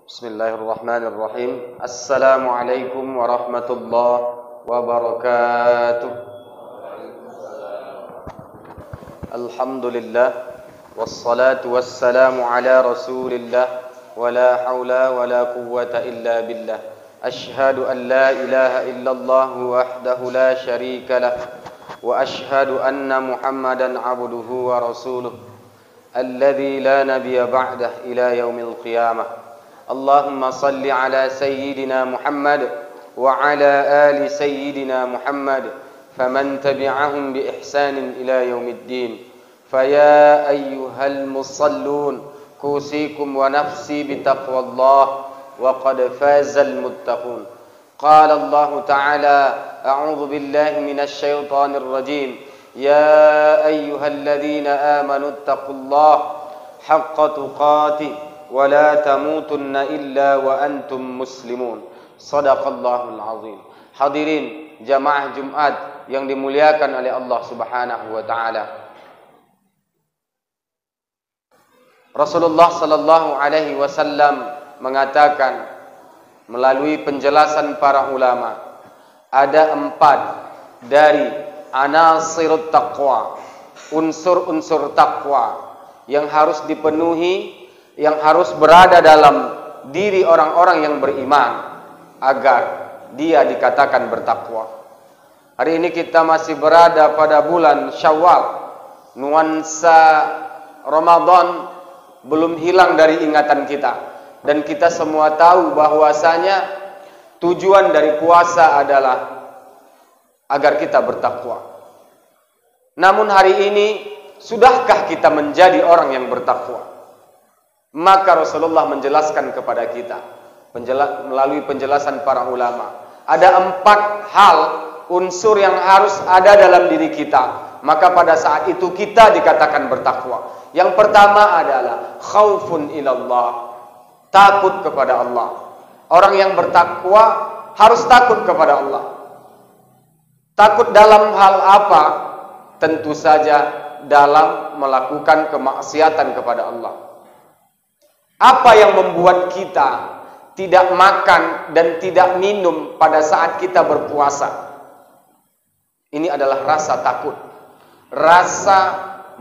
Bismillahirrahmanirrahim. Assalamualaikum warahmatullahi wabarakatuh. Alhamdulillah wassalatu wassalamu ala Rasulillah wa la haula wa la quwwata illa billah. Ashhadu an la ilaha illallah wahdahu la syarika lah wa ashhadu anna Muhammadan abduhu wa rasuluh alladzi la nabiyya ba'dah ila yaumil qiyamah. Allahumma salli ala sayyidina Muhammad wa ala ali sayyidina Muhammad faman tabi'ahum bi ihsanin ila yaumiddin. Faya ayyuhal musallun kusikum wa nafsi bitaqwallah wa qad fazal muttaqun. Qala Allah ta'ala a'udzu billahi minasy syaithanir rajim. Ya ayyuhalladzina amanu taqullaha haqqa tuqatih wa la tamutunna illa wa antum muslimun. Shadaqallahul azim. Hadirin jamaah Jumat yang dimuliakan oleh Allah Subhanahu wa taala. Rasulullah sallallahu alaihi wasallam mengatakan melalui penjelasan para ulama, ada 4 dari anasirut taqwa, unsur-unsur takwa yang harus dipenuhi, yang harus berada dalam diri orang-orang yang beriman agar dia dikatakan bertakwa. Hari ini kita masih berada pada bulan Syawal. Nuansa Ramadan belum hilang dari ingatan kita, dan kita semua tahu bahwasanya tujuan dari puasa adalah agar kita bertakwa. Namun hari ini, sudahkah kita menjadi orang yang bertakwa? Maka Rasulullah menjelaskan kepada kita melalui penjelasan para ulama, ada 4 hal unsur yang harus ada dalam diri kita, maka pada saat itu kita dikatakan bertakwa. Yang pertama adalah khaufun ilallah, takut kepada Allah. Orang yang bertakwa harus takut kepada Allah. Takut dalam hal apa? Tentu saja dalam melakukan kemaksiatan kepada Allah. Apa yang membuat kita tidak makan dan tidak minum pada saat kita berpuasa? Ini adalah rasa takut.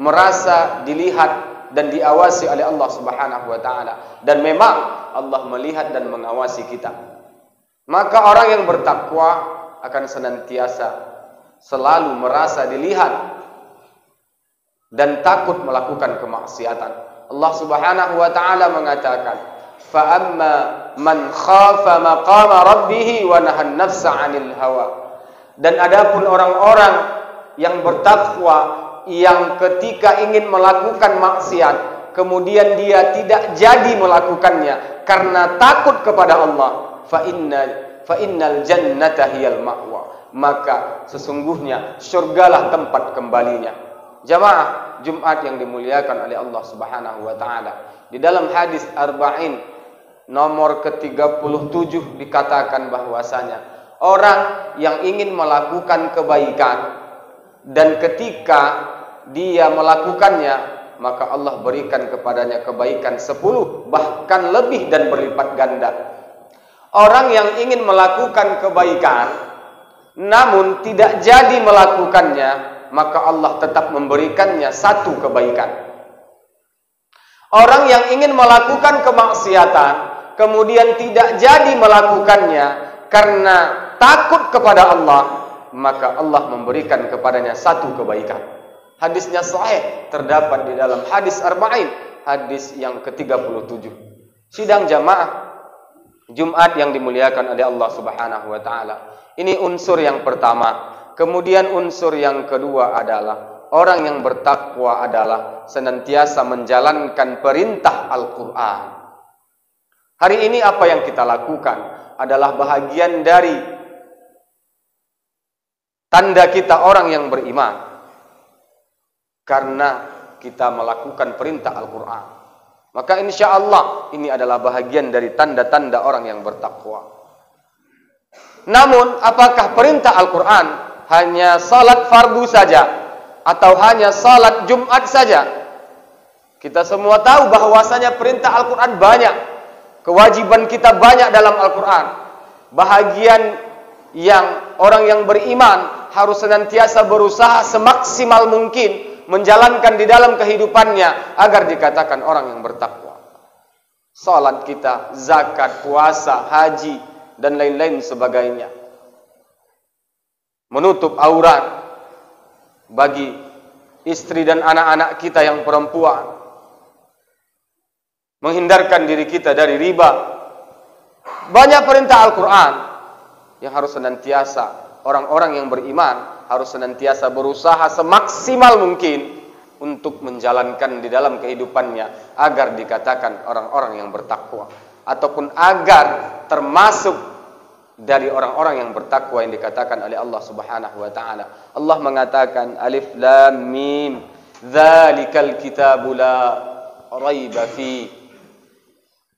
Merasa dilihat dan diawasi oleh Allah Subhanahu wa taala. Dan memang Allah melihat dan mengawasi kita. Maka orang yang bertakwa akan senantiasa selalu merasa dilihat dan takut melakukan kemaksiatan. Allah Subhanahu wa taala mengatakan, "Fa amma man khafa maqama rabbih wa nahan nafsa 'anil hawa." Dan adapun orang-orang yang bertakwa yang ketika ingin melakukan maksiat kemudian dia tidak jadi melakukannya karena takut kepada Allah, fa innal jannata hiyal ma'wa, maka sesungguhnya surgalah tempat kembalinya. Jamaah Jumat yang dimuliakan oleh Allah Subhanahu wa taala, di dalam hadis Arba'in nomor ke-37 dikatakan bahwasanya orang yang ingin melakukan kebaikan dan ketika dia melakukannya, maka Allah berikan kepadanya kebaikan 10 bahkan lebih dan berlipat ganda. Orang yang ingin melakukan kebaikan namun tidak jadi melakukannya, maka Allah tetap memberikannya 1 kebaikan. Orang yang ingin melakukan kemaksiatan kemudian tidak jadi melakukannya karena takut kepada Allah, maka Allah memberikan kepadanya 1 kebaikan. Hadisnya sahih, terdapat di dalam hadis Arba'in, hadis yang ke-37. Sidang jamaah Jumat yang dimuliakan oleh Allah Subhanahu wa taala. Ini unsur yang pertama. Kemudian unsur yang kedua adalah orang yang bertakwa adalah senantiasa menjalankan perintah Al-Quran. Hari ini apa yang kita lakukan adalah bahagian dari tanda kita orang yang beriman, karena kita melakukan perintah Al-Quran. Maka insya Allah ini adalah bahagian dari tanda-tanda orang yang bertakwa. Namun apakah perintah Al-Quran hanya salat fardu saja atau hanya salat Jumat saja? Kita semua tahu bahwasanya perintah Al-Quran banyak. kewajiban kita banyak dalam Al-Quran. Bahagian yang orang yang beriman harus senantiasa berusaha semaksimal mungkin menjalankan di dalam kehidupannya agar dikatakan orang yang bertakwa. Salat kita, zakat, puasa, haji, dan lain-lain sebagainya. Menutup aurat bagi istri dan anak-anak kita yang perempuan. Menghindarkan diri kita dari riba. Banyak perintah Al-Quran yang harus senantiasa orang-orang yang beriman harus senantiasa berusaha semaksimal mungkin untuk menjalankan di dalam kehidupannya agar dikatakan orang-orang yang bertakwa, ataupun agar termasuk dari orang-orang yang bertakwa yang dikatakan oleh Allah Subhanahu wa taala. Allah mengatakan Alif Lam Mim, dzalikal kitabu la raiba fi.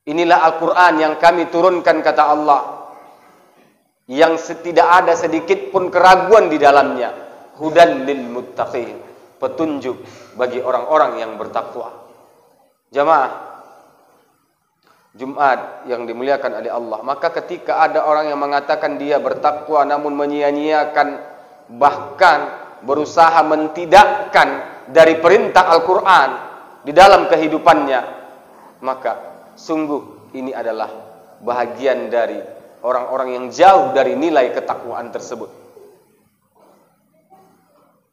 Inilah Al-Quran yang kami turunkan, kata Allah, yang tidak ada sedikit pun keraguan di dalamnya. Hudan lil muttaqin, petunjuk bagi orang-orang yang bertakwa. Jamaah Jumat yang dimuliakan oleh Allah, maka ketika ada orang yang mengatakan dia bertakwa namun menyia-nyiakan, bahkan berusaha mentidakkan dari perintah Al-Quran di dalam kehidupannya, maka sungguh ini adalah bahagian dari orang-orang yang jauh dari nilai ketakwaan tersebut.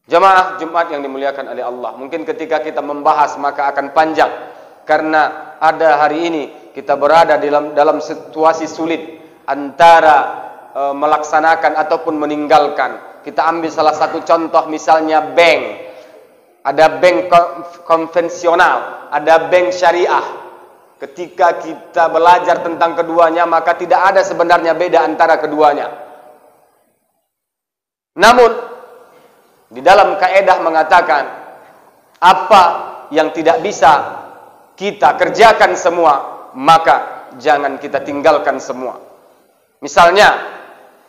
Jamaah Jumat yang dimuliakan oleh Allah, mungkin ketika kita membahas maka akan panjang, karena ada hari ini kita berada dalam situasi sulit antara melaksanakan ataupun meninggalkan. Kita ambil salah satu contoh, misalnya bank. Ada bank konvensional, ada bank syariah. Ketika kita belajar tentang keduanya, maka tidak ada sebenarnya beda antara keduanya. Namun di dalam kaidah mengatakan, apa yang tidak bisa kita kerjakan semua, maka jangan kita tinggalkan semua. Misalnya,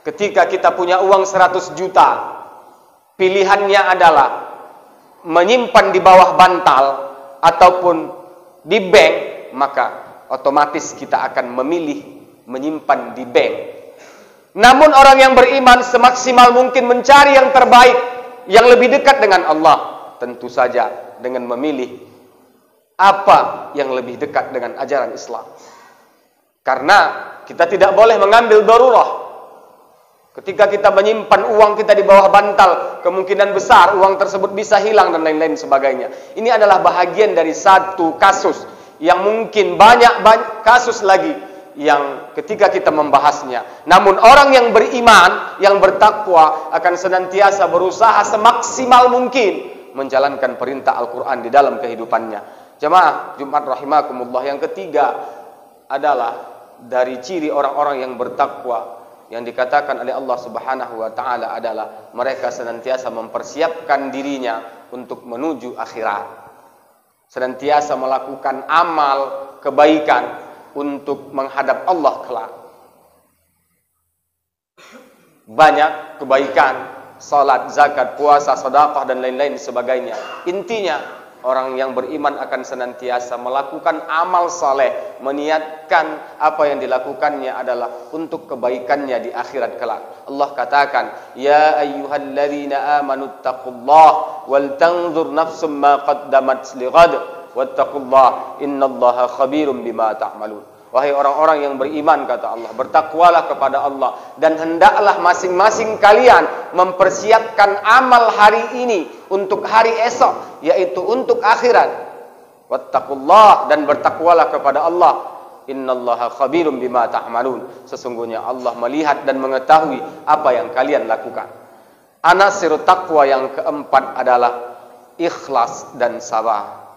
ketika kita punya uang 100 juta, pilihannya adalah menyimpan di bawah bantal ataupun di bank, maka otomatis kita akan memilih menyimpan di bank. Namun orang yang beriman semaksimal mungkin mencari yang terbaik, yang lebih dekat dengan Allah, tentu saja dengan memilih apa yang lebih dekat dengan ajaran Islam. Karena kita tidak boleh mengambil darurah. Ketika kita menyimpan uang kita di bawah bantal, kemungkinan besar uang tersebut bisa hilang dan lain-lain sebagainya. Ini adalah bahagian dari satu kasus yang mungkin banyak kasus lagi yang ketika kita membahasnya. Namun orang yang beriman, yang bertakwa akan senantiasa berusaha semaksimal mungkin menjalankan perintah Al-Quran di dalam kehidupannya. Jamaah Jumat rahimakumullah, yang ketiga adalah dari ciri orang-orang yang bertakwa yang dikatakan oleh Allah Subhanahu wa taala adalah mereka senantiasa mempersiapkan dirinya untuk menuju akhirat. Senantiasa melakukan amal kebaikan untuk menghadap Allah kelak. Banyak kebaikan, salat, zakat, puasa, sedekah dan lain-lain sebagainya. Intinya orang yang beriman akan senantiasa melakukan amal saleh, meniatkan apa yang dilakukannya adalah untuk kebaikannya di akhirat kelak. Allah katakan, ya ayyuhalladzina amanu taqullaha wal tanzur nafsum ma qaddamat lighad wattaqullaha innallaha khabirum bima ta'malun. Wahai orang-orang yang beriman, kata Allah, bertakwalah kepada Allah dan hendaklah masing-masing kalian mempersiapkan amal hari ini untuk hari esok, yaitu untuk akhirat. Wattaqullah, dan bertakwalah kepada Allah. Innallaha khabirum bima ta'malun. Sesungguhnya Allah melihat dan mengetahui apa yang kalian lakukan. Anasir takwa yang keempat adalah ikhlas dan sabar.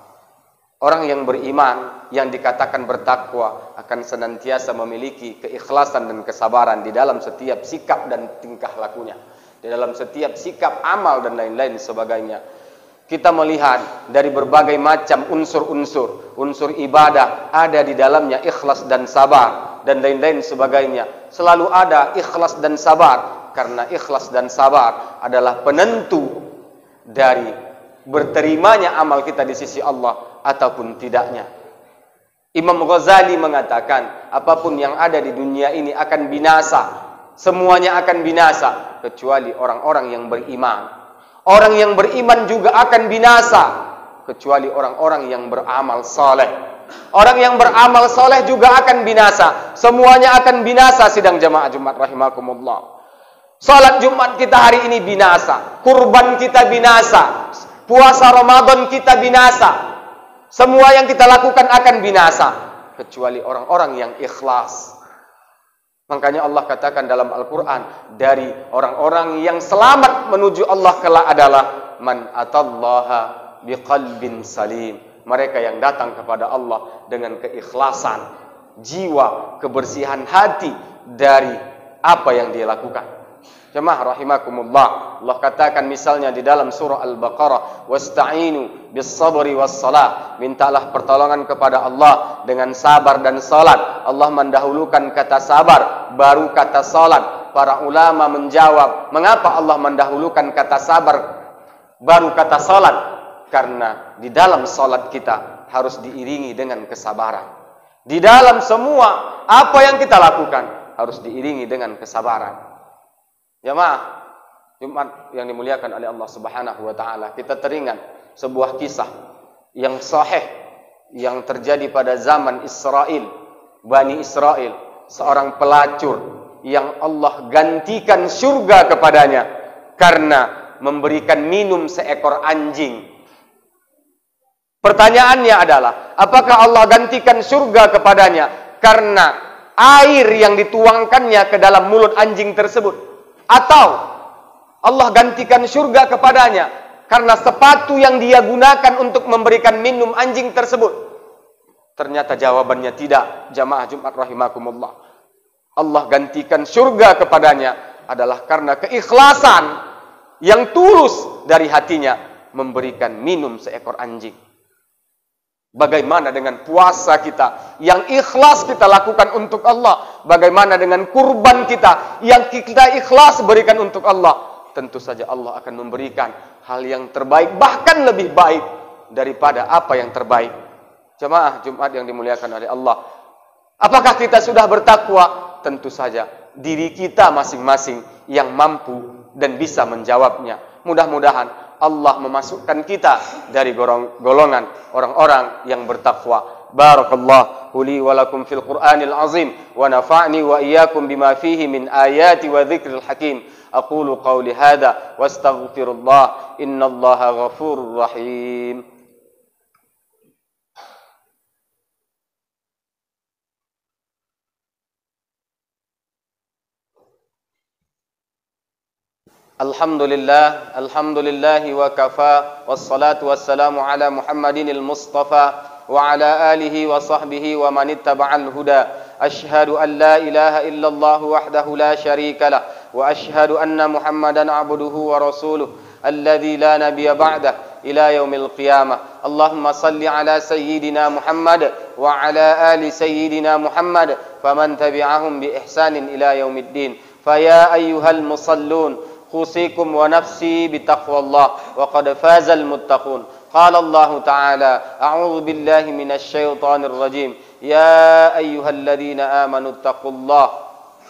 Orang yang beriman, yang dikatakan bertakwa, akan senantiasa memiliki keikhlasan dan kesabaran di dalam setiap sikap dan tingkah lakunya, di dalam setiap sikap, amal dan lain-lain sebagainya. Kita melihat dari berbagai macam unsur ibadah ada di dalamnya ikhlas dan sabar dan lain-lain sebagainya. Selalu ada ikhlas dan sabar, karena ikhlas dan sabar adalah penentu dari berterimanya amal kita di sisi Allah ataupun tidaknya. Imam Ghazali mengatakan, apapun yang ada di dunia ini akan binasa. Semuanya akan binasa, kecuali orang-orang yang beriman. Orang yang beriman juga akan binasa, kecuali orang-orang yang beramal soleh. Orang yang beramal soleh juga akan binasa. Semuanya akan binasa, sidang jamaah Jumat rahimakumullah. Salat Jumat kita hari ini binasa. Kurban kita binasa. Puasa Ramadan kita binasa. Semua yang kita lakukan akan binasa, kecuali orang-orang yang ikhlas. Makanya Allah katakan dalam Al-Quran, dari orang-orang yang selamat menuju Allah kelak adalah man atallaha biqalbin salim. Mereka yang datang kepada Allah dengan keikhlasan jiwa, kebersihan hati dari apa yang dia lakukan. Jemaah rahimakumullah, Allah katakan misalnya di dalam surah Al-Baqarah, wasta'inu bis-sabri was-salah, mintalah pertolongan kepada Allah dengan sabar dan salat. Allah mendahulukan kata sabar baru kata salat. Para ulama menjawab, mengapa Allah mendahulukan kata sabar baru kata salat? Karena di dalam salat kita harus diiringi dengan kesabaran. Di dalam semua apa yang kita lakukan harus diiringi dengan kesabaran. Jemaah Jumat yang dimuliakan oleh Allah Subhanahu wa taala, kita teringat sebuah kisah yang sahih yang terjadi pada zaman Israel, Bani Israel, seorang pelacur yang Allah gantikan surga kepadanya karena memberikan minum seekor anjing. Pertanyaannya adalah, apakah Allah gantikan surga kepadanya karena air yang dituangkannya ke dalam mulut anjing tersebut? Atau Allah gantikan surga kepadanya karena sepatu yang dia gunakan untuk memberikan minum anjing tersebut? Ternyata jawabannya tidak, jamaah Jumat rahimakumullah. Allah gantikan surga kepadanya adalah karena keikhlasan yang tulus dari hatinya memberikan minum seekor anjing. Bagaimana dengan puasa kita yang ikhlas kita lakukan untuk Allah? Bagaimana dengan kurban kita yang kita ikhlas berikan untuk Allah? Tentu saja Allah akan memberikan hal yang terbaik, bahkan lebih baik daripada apa yang terbaik. Jemaah Jumat yang dimuliakan oleh Allah, apakah kita sudah bertakwa? Tentu saja diri kita masing-masing yang mampu dan bisa menjawabnya. Mudah-mudahan Allah memasukkan kita dari golongan orang-orang yang bertakwa. Barakallahu li wa lakum fil Qur'anil azim wa nafa'ni wa iyyakum bima fihi min ayati wa dzikril hakim. Aqulu qawli hadza wastaghfirullah innallaha ghafurur rahim. Alhamdulillah, alhamdulillahi wa kafa, wassalatu wassalamu ala Muhammadinil Mustafa wa ala alihi wa sahbihi wa man ittaba'al huda. Ashhadu an la ilaha illallah wahdahu la syarika lah wa ashhadu anna Muhammadan abduhu wa rasuluh alladzi la nabiyya ba'dah ila yaumil qiyamah. Allahumma salli ala sayyidina Muhammad wa ala ali sayyidina Muhammad faman tabi'ahum bi ihsanin ila yaumiddin. Faya ayyuhal musallun أوصيكم ونفسي بتقوى الله وقد فاز المتقون. قال الله تعالى أعوذ بالله من الشيطان الرجيم يا أيها الذين آمنوا اتقوا الله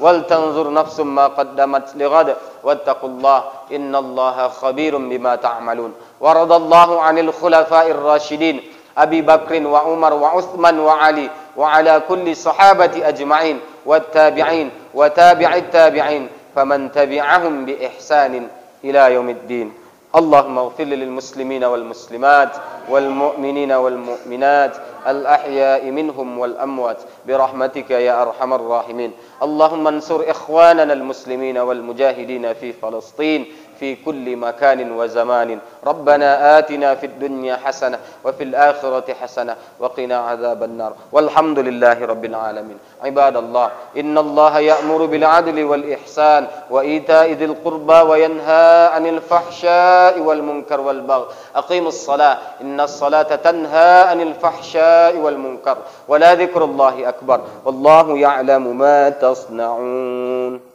ولتنظر نفس ما قدمت لغد واتقوا الله إن الله خبير بما تعملون. ورضى الله عن الخلفاء الراشدين أبي بكر وعمر وعثمان وعلي وعلى كل الصحابة أجمعين والتابعين وتابع التابعين فمن تبعهم بإحسان إلى يوم الدين. اللهم اغفر للمسلمين والمسلمات والمؤمنين والمؤمنات الأحياء منهم والأموات برحمتك يا أرحم الراحمين. اللهم انصر إخواننا المسلمين والمجاهدين في فلسطين في كل مكان وزمان. ربنا آتنا في الدنيا حسنة وفي الآخرة حسنة وقنا عذاب النار والحمد لله رب العالمين. عباد الله إن الله يأمر بالعدل والإحسان وإيتاء ذي القربى وينهى عن الفحشاء والمنكر والبغي. أقيموا الصلاة إن الصلاة تنهى عن الفحشاء والمنكر ولذكر الله أكبر والله يعلم ما تصنعون.